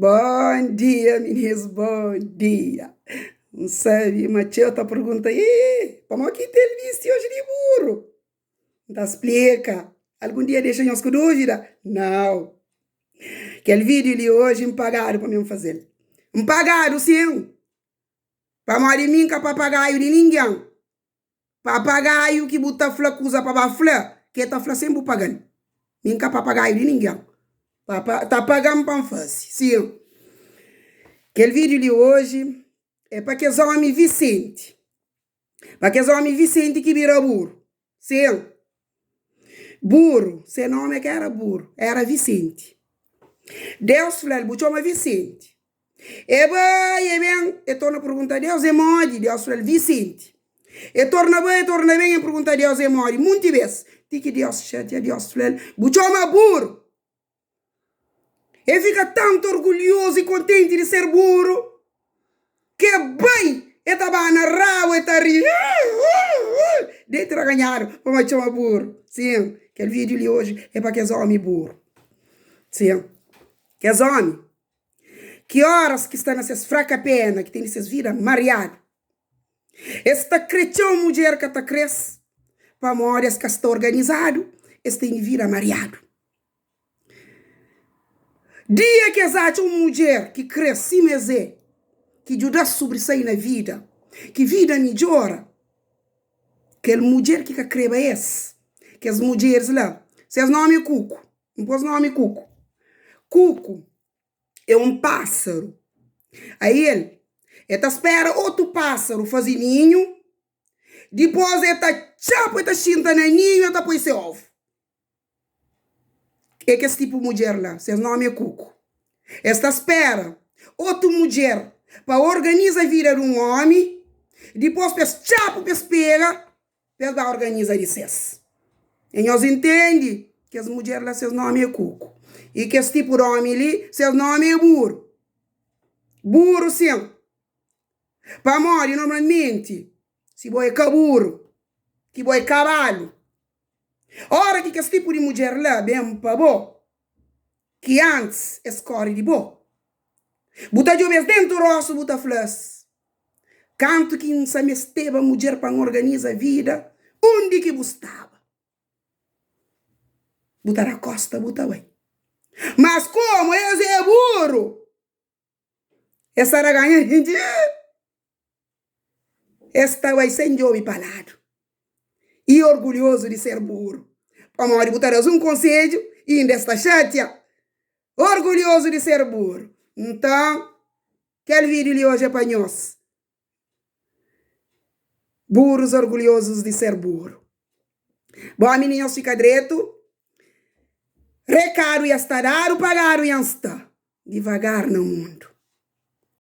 Bom dia, meninas, bom dia. Não sabe, Matheus tá perguntando, como que tem visto hoje de burro? Não explica. Algum dia deixa-nos com dúvida? Não. Aquele vídeo ali hoje, me pagaram para mim fazer. Me pagaram, sim. Para morrer mim, que papagaio de ninguém. Papagaio que bota flor, que usa para baflar, que tá flor sempre pagando. Mim, que papagaio de ninguém. Tá pagando para fazer, sim. Aquele vídeo de hoje é para aqueles homens Vicente. Para aqueles homens Vicente que vira burro. Sim. Burro, seu nome é que era burro, era Vicente. Deus falou, buchou Vicente. E bem, eu torno a perguntar a Deus, é morde, Deus falou, Vicente. E torna bem, a perguntar a Deus, é morde, muitas vezes. Que Deus chateia, Deus falou, buchou burro. E fica tanto orgulhoso e contente de ser burro, que bem, e estava na rua, e está rindo. Dentro a ganhar, para me chamar burro. Sim, aquele vídeo de hoje é para aqueles homens burros. Sim, aqueles homens. Que horas que estão nessas fracas penas, que tem essas vidas mareadas. Esta cresceu mulher que está cresce, para memórias que está organizado, esta tem vida mareado. Dia que existe uma mulher que cresce, mas que ajuda a sobressair na vida, que vida melhora, aquela mulher que creva esse, que as mulheres lá, seus nome é Cuco, não pôs nome Cuco. Cuco é um pássaro. Aí ele espera outro pássaro fazer ninho, depois ele chapa, ele chinta no ninho, ele põe seu ovo. É que esse tipo de mulher lá, seu nome é Cuco. Esta espera outra mulher para organizar a vida de um homem, depois pes chapa, pes pega, pes vai organizar de cés. E nós entendemos que as mulheres lá, seu nome é Cuco. E que esse tipo de homem ali, seu nome é burro. Burro, sim. Para morrer, normalmente, se boi é burro, que boi é cavalo. Ora que esse tipo de mulher lá, bem para bom, que antes escorre de bom. Buta de vez dentro do rosto, buta flores. Canto que não se esteve a mulher para organizar a vida, onde que bustava? Buta na costa, buta ué. Mas como esse é burro? Essa era ganhar gente. Esta vai ser de homem palado. E orgulhoso de ser burro. Para morrer, botar um conselho e ainda está chateado. Orgulhoso de ser burro. Então, aquele vídeo de hoje é para nós. Burros orgulhosos de ser burro. Bom, meninos, fica direito. Recaro e está dado, pagaram e está. Devagar no mundo.